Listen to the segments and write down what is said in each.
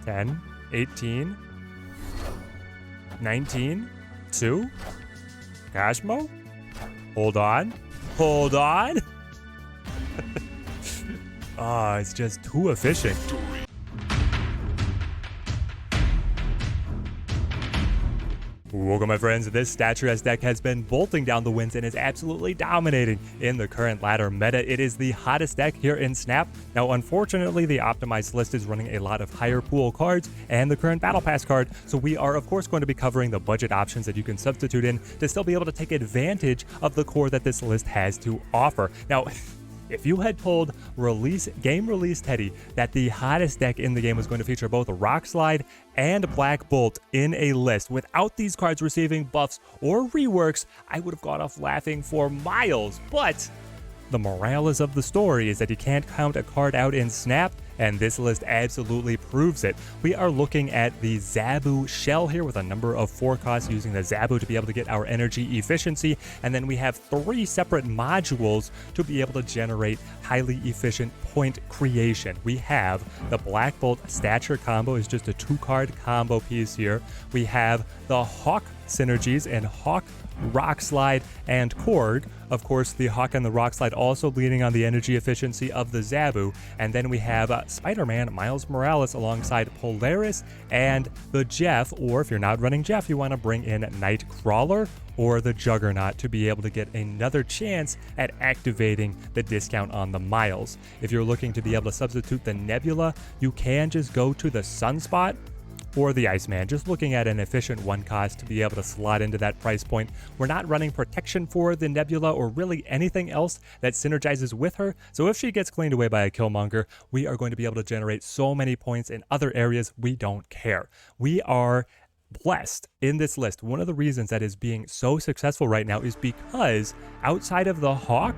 10, 18, 19, 2, Cashmo? Hold on. Hold on. Ah, it's just too efficient. Welcome, my friends. This Staturesque deck has been bolting down the wins and is absolutely dominating in the current ladder meta. It is the hottest deck here in Snap. Now, unfortunately, the optimized list is running a lot of higher pool cards and the current Battle Pass card, so we are, of course, going to be covering the budget options that you can substitute in to still be able to take advantage of the core that this list has to offer. Now, if you had told game release Teddy that the hottest deck in the game was going to feature both Rockslide and Black Bolt in a list without these cards receiving buffs or reworks, I would have gone off laughing for miles. But the morale of the story is that you can't count a card out in Snap, and this list absolutely proves it. We are looking at the Zabu shell here with a number of 4 costs using the Zabu to be able to get our energy efficiency, and then we have 3 separate modules to be able to generate highly efficient point creation. We have the Black Bolt Stature combo is just a 2-card combo piece here. We have the Hawk synergies and Hawk, Rockslide, and Korg. Of course, the Hawk and the Rockslide also leaning on the energy efficiency of the Zabu. And then we have Spider-Man Miles Morales alongside Polaris and the Jeff, or if you're not running Jeff, you want to bring in Nightcrawler or the Juggernaut to be able to get another chance at activating the discount on the Miles. If you're looking to be able to substitute the Nebula, you can just go to the Sunspot or the Iceman, just looking at an efficient 1 cost to be able to slot into that price point. We're not running protection for the Nebula or really anything else that synergizes with her, so if she gets cleaned away by a Killmonger, we are going to be able to generate so many points in other areas we don't care. We are blessed in this list. One of the reasons that is being so successful right now is because outside of the Hawk,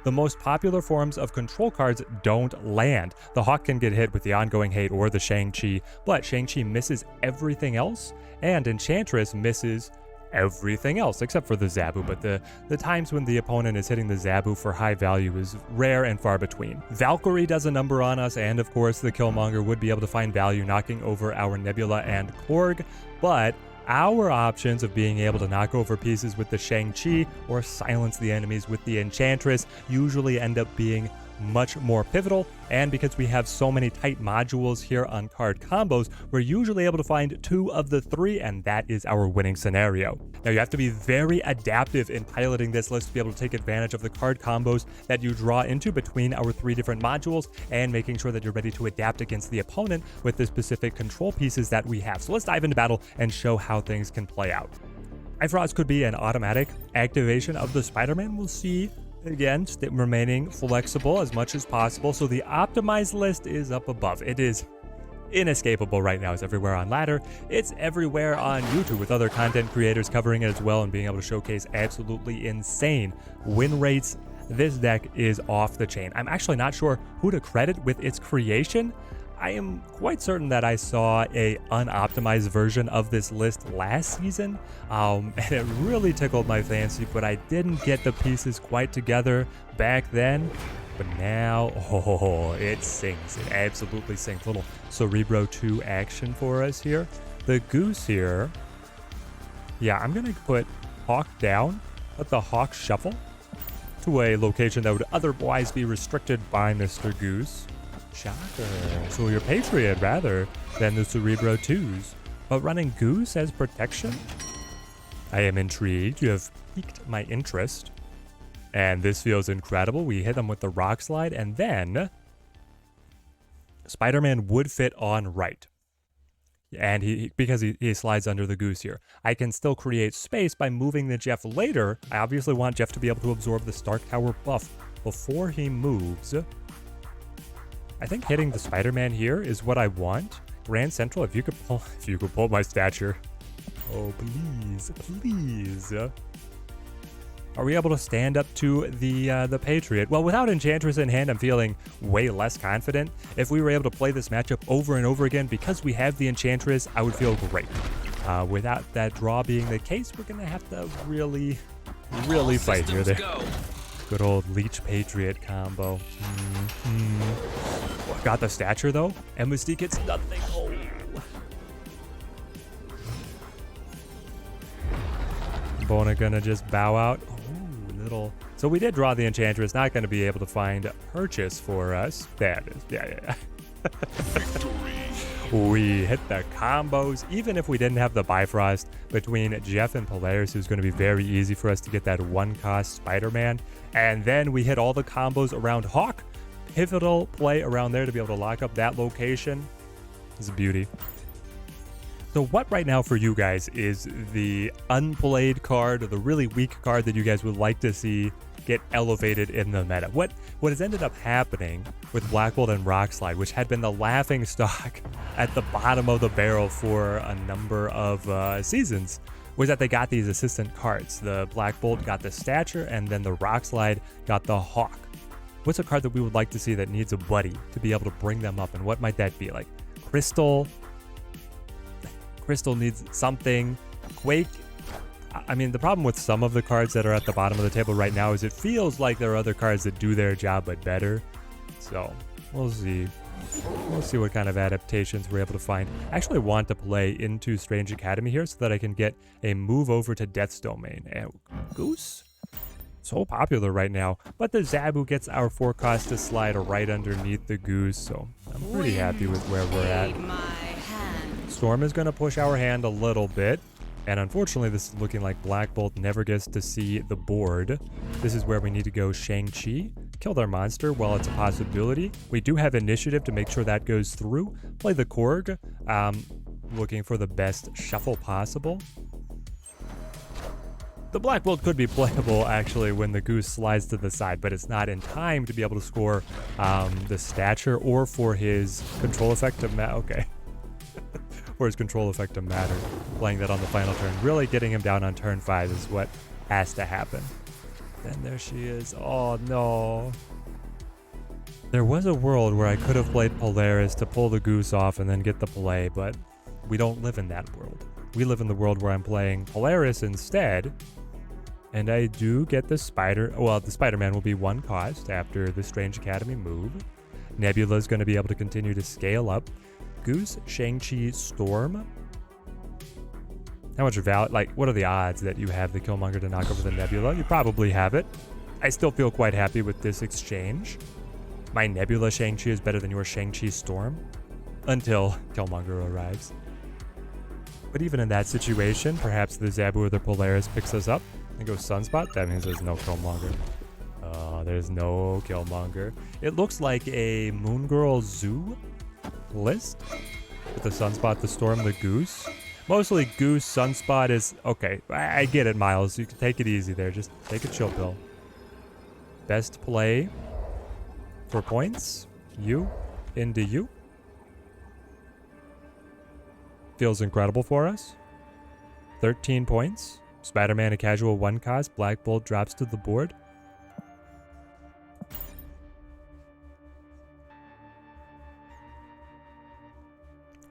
the most popular forms of control cards don't land. The Hawk can get hit with the ongoing hate or the Shang Chi, but Shang Chi misses everything else, and Enchantress misses everything else except for the Zabu, but the times when the opponent is hitting the Zabu for high value is rare and far between. Valkyrie does a number on us, and of course the Killmonger would be able to find value knocking over our Nebula and Korg, but our options of being able to knock over pieces with the Shang-Chi or silence the enemies with the Enchantress usually end up being much more pivotal, and because we have so many tight modules here on card combos, we're usually able to find 2 of the 3, and that is our winning scenario. Now, you have to be very adaptive in piloting this list to be able to take advantage of the card combos that you draw into between our 3 different modules and making sure that you're ready to adapt against the opponent with the specific control pieces that we have. So let's dive into battle and show how things can play out. Bifrost could be an automatic activation of the Spider-Man. We'll see. Again, remaining flexible as much as possible. So the optimized list is up above. It is inescapable right now. It's everywhere on ladder. It's everywhere on YouTube with other content creators covering it as well and being able to showcase absolutely insane win rates. This deck is off the chain. I'm actually not sure who to credit with its creation. I am quite certain that I saw a unoptimized version of this list last season, and it really tickled my fancy, but I didn't get the pieces quite together back then. But now, oh, it sings. It absolutely sings. Little Cerebro 2 action for us here. The Goose here. Yeah, I'm going to put Hawk down. Let the Hawk shuffle to a location that would otherwise be restricted by Mr. Goose. Shocker. So your Patriot rather than the Cerebro 2s. But running Goose as protection? I am intrigued. You have piqued my interest. And this feels incredible. We hit them with the Rockslide, and then Spider-Man would fit on right. And because he slides under the Goose here. I can still create space by moving the Jeff later. I obviously want Jeff to be able to absorb the Stark Tower buff before he moves. I think hitting the Spider-Man here is what I want. Grand Central, if you could pull my Stature. Oh, please, please. Are we able to stand up to the Patriot? Well, without Enchantress in hand, I'm feeling way less confident. If we were able to play this matchup over and over again, because we have the Enchantress, I would feel great. Without that draw being the case, we're going to have to really fight here. Good old Leech Patriot combo. Got the Stature, though. And Mystique gets nothing. Oh, Bona gonna just bow out. Ooh, little. So we did draw the Enchantress. Not gonna be able to find purchase for us. There it is. Yeah. We hit the combos, even if we didn't have the Bifrost between Jeff and Polaris. It was going to be very easy for us to get that one-cost Spider-Man. And then we hit all the combos around Hawk. Pivotal play around there to be able to lock up that location. It's a beauty. So what right now for you guys is the unplayed card, or the really weak card that you guys would like to see get elevated in the meta? What has ended up happening with Black Bolt and Rockslide, which had been the laughing stock at the bottom of the barrel for a number of seasons, was that they got these assistant cards. The Black Bolt got the Stature, and then the Rockslide got the Hawk. What's a card that we would like to see that needs a buddy to be able to bring them up, and what might that be? Like Crystal needs something. Quake. I mean, the problem with some of the cards that are at the bottom of the table right now is it feels like there are other cards that do their job but better. So we'll see. We'll see what kind of adaptations we're able to find. I actually want to play into Strange Academy here so that I can get a move over to Death's Domain. And Goose? So popular right now. But the Zabu gets our 4-cost to slide right underneath the Goose, so I'm pretty happy with where we're at. Storm is going to push our hand a little bit. And unfortunately, this is looking like Black Bolt never gets to see the board. This is where we need to go Shang Chi, kill their monster while it's a possibility. We do have initiative to make sure that goes through. Play the Korg, looking for the best shuffle possible. The Black Bolt could be playable actually when the Goose slides to the side, but it's not in time to be able to score the Stature or for his control effect to okay. For his control effect to matter. Playing that on the final turn. Really getting him down on turn 5 is what has to happen. And there she is. Oh no. There was a world where I could have played Polaris to pull the Goose off and then get the play, but we don't live in that world. We live in the world where I'm playing Polaris instead. And I do get the the Spider-Man will be 1 cost after the Strange Academy move. Nebula is going to be able to continue to scale up. Goose, Shang-Chi, Storm. How much value, like, what are the odds that you have the Killmonger to knock over the Nebula? You probably have it. I still feel quite happy with this exchange. My Nebula Shang-Chi is better than your Shang-Chi Storm. Until Killmonger arrives. But even in that situation, perhaps the Zabu or the Polaris picks us up and goes Sunspot. That means there's no Killmonger. There's no Killmonger. It looks like a Moon Girl Zoo list with the Sunspot, the Storm, the Goose. Mostly Goose. Sunspot is okay. I get it, Miles. You can take it easy there. Just take a chill pill. Best play for points. You into you. Feels incredible for us. 13 points. Spider-Man a casual 1 cost. Black Bolt drops to the board.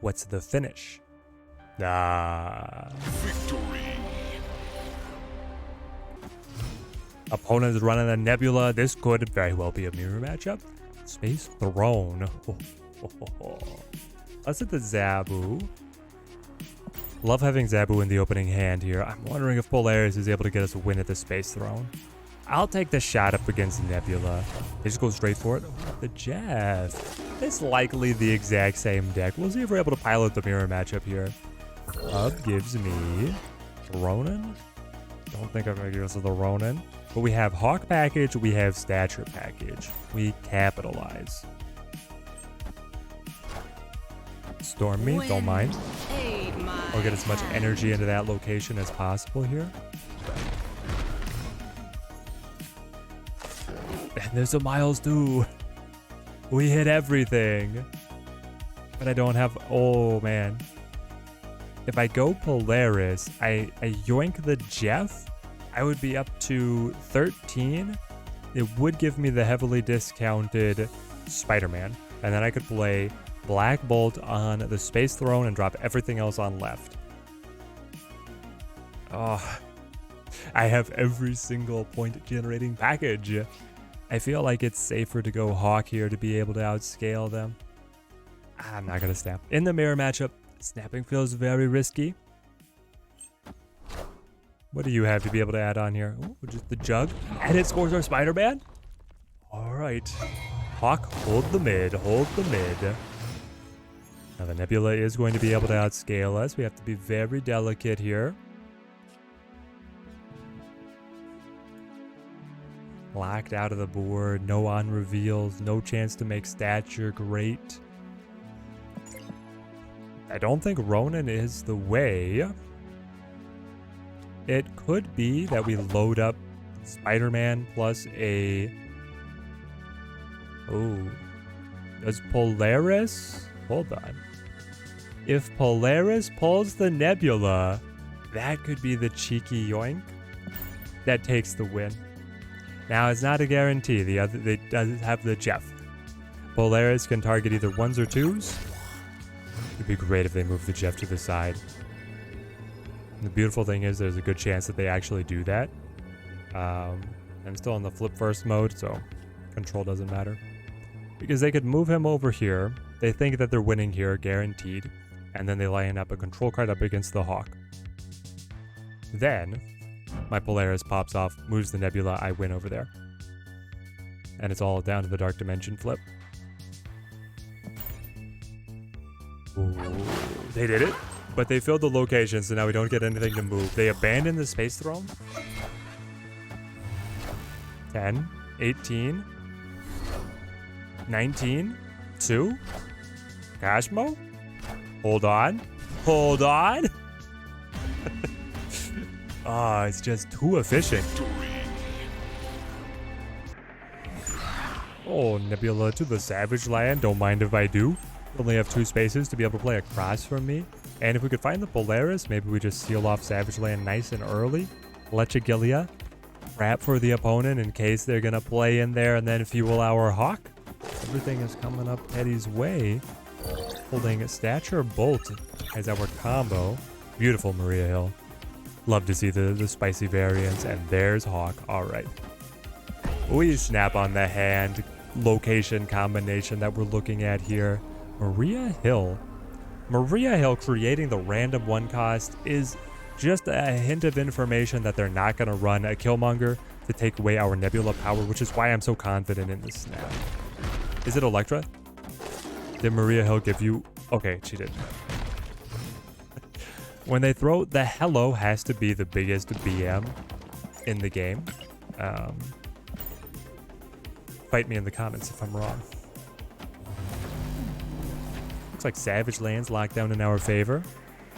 What's the finish? Victory. Opponent is running a Nebula. This could very well be a mirror matchup. Space Throne. Let's hit the Zabu. Love having Zabu in the opening hand here. I'm wondering if Polaris is able to get us a win at the Space Throne. I'll take the shot up against Nebula. They just go straight for it. The Jeff. It's likely the exact same deck. We'll see if we're able to pilot the mirror matchup here. Hub gives me Ronin. Don't think I'm going to give us the Ronin. But we have Hawk package. We have Stature package. We capitalize. Storm me. Don't mind. I'll get as much energy into that location as possible here. And there's a Miles too. We hit everything. But I don't have... Oh, man. If I go Polaris, I yoink the Jeff, I would be up to 13. It would give me the heavily discounted Spider-Man. And then I could play Black Bolt on the Space Throne and drop everything else on left. Oh, I have every single point generating package. I feel like it's safer to go Hawk here to be able to outscale them. I'm not going to snap. In the mirror matchup, Snapping feels very risky. What do you have to be able to add on here? Ooh, just the jug. And it scores our Spider-Man. All right. Hawk, hold the mid. Hold the mid. Now the Nebula is going to be able to outscale us. We have to be very delicate here. Locked out of the board. No on reveals. No chance to make stature great. I don't think Ronin is the way. It could be that we load up Spider-Man plus a... Oh. Does Polaris... Hold on. If Polaris pulls the Nebula, that could be the cheeky yoink that takes the win. Now, it's not a guarantee. They does have the Jeff. Polaris can target either 1s or 2s. It'd be great if they move the Jeff to the side. And the beautiful thing is there's a good chance that they actually do that. I'm still in the flip first mode, so control doesn't matter. Because they could move him over here. They think that they're winning here, guaranteed. And then they line up a control card up against the Hawk. Then, my Polaris pops off, moves the Nebula, I win over there. And it's all down to the Dark Dimension flip. Ooh, they did it. But they filled the location, so now we don't get anything to move. They abandoned the Space Throne. 10, 18, 19, 2. Cashmo? Hold on. Hold on. Ah, it's just too efficient. Oh, Nebula to the Savage Land. Don't mind if I do. Only have 2 spaces to be able to play across from me. And if we could find the Polaris, maybe we just seal off Savage Land nice and early. Lechigilia. Trap for the opponent in case they're going to play in there and then fuel our Hawk. Everything is coming up Teddy's way. Holding Stature Bolt as our combo. Beautiful Maria Hill. Love to see the spicy variants. And there's Hawk. All right. We snap on the hand location combination that we're looking at here. Maria Hill. Maria Hill creating the random 1 cost is just a hint of information that they're not going to run a Killmonger to take away our Nebula power, which is why I'm so confident in this snap. Is it Electra? Did Maria Hill give you... Okay, she did. When they throw, the Hello has to be the biggest BM in the game. Fight me in the comments if I'm wrong. Looks like Savage Land's locked down in our favor.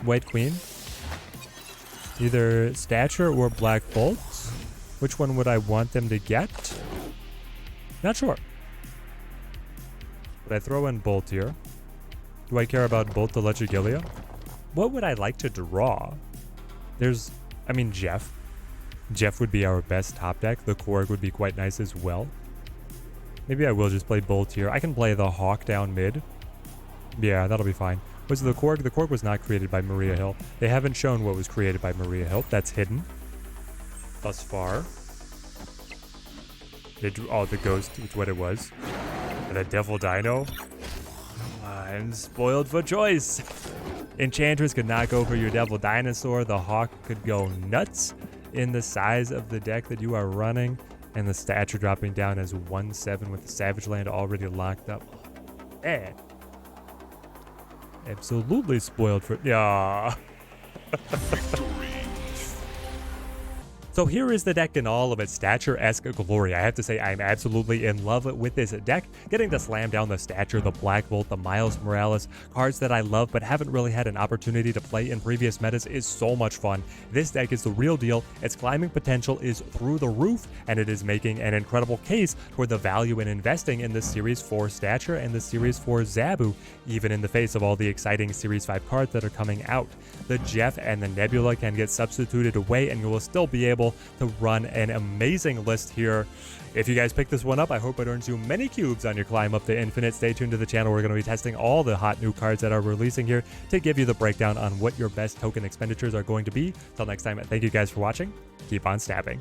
White Queen. Either Stature or Black Bolt. Which one would I want them to get? Not sure. Would I throw in Bolt here? Do I care about Bolt to Lechigilia? What would I like to draw? Jeff. Jeff would be our best top deck. The Korg would be quite nice as well. Maybe I will just play Bolt here. I can play the Hawk down mid. Yeah, that'll be fine. Was the Korg? The Korg was not created by Maria Hill. They haven't shown what was created by Maria Hill. That's hidden. Thus far. They drew the ghost, which is what it was. And the Devil Dino. I'm spoiled for choice. Enchantress could not go for your Devil Dinosaur. The Hawk could go nuts in the size of the deck that you are running. And the Stature dropping down as 1/7 with the Savage Land already locked up. Man. Absolutely spoiled for... Yeah. So here is the deck in all of its Stature-esque glory. I have to say I'm absolutely in love with this deck. Getting to slam down the Stature, the Black Bolt, the Miles Morales, cards that I love but haven't really had an opportunity to play in previous metas is so much fun. This deck is the real deal. Its climbing potential is through the roof, and it is making an incredible case for the value in investing in the Series 4 Stature and the Series 4 Zabu, even in the face of all the exciting Series 5 cards that are coming out. The Jeff and the Nebula can get substituted away, and you will still be able to run an amazing list here. If you guys pick this one up, I hope it earns you many cubes on your climb up to infinite. Stay tuned to the channel. We're going to be testing all the hot new cards that are releasing here to give you the breakdown on what your best token expenditures are going to be. Till next time, thank you guys for watching. Keep on snapping.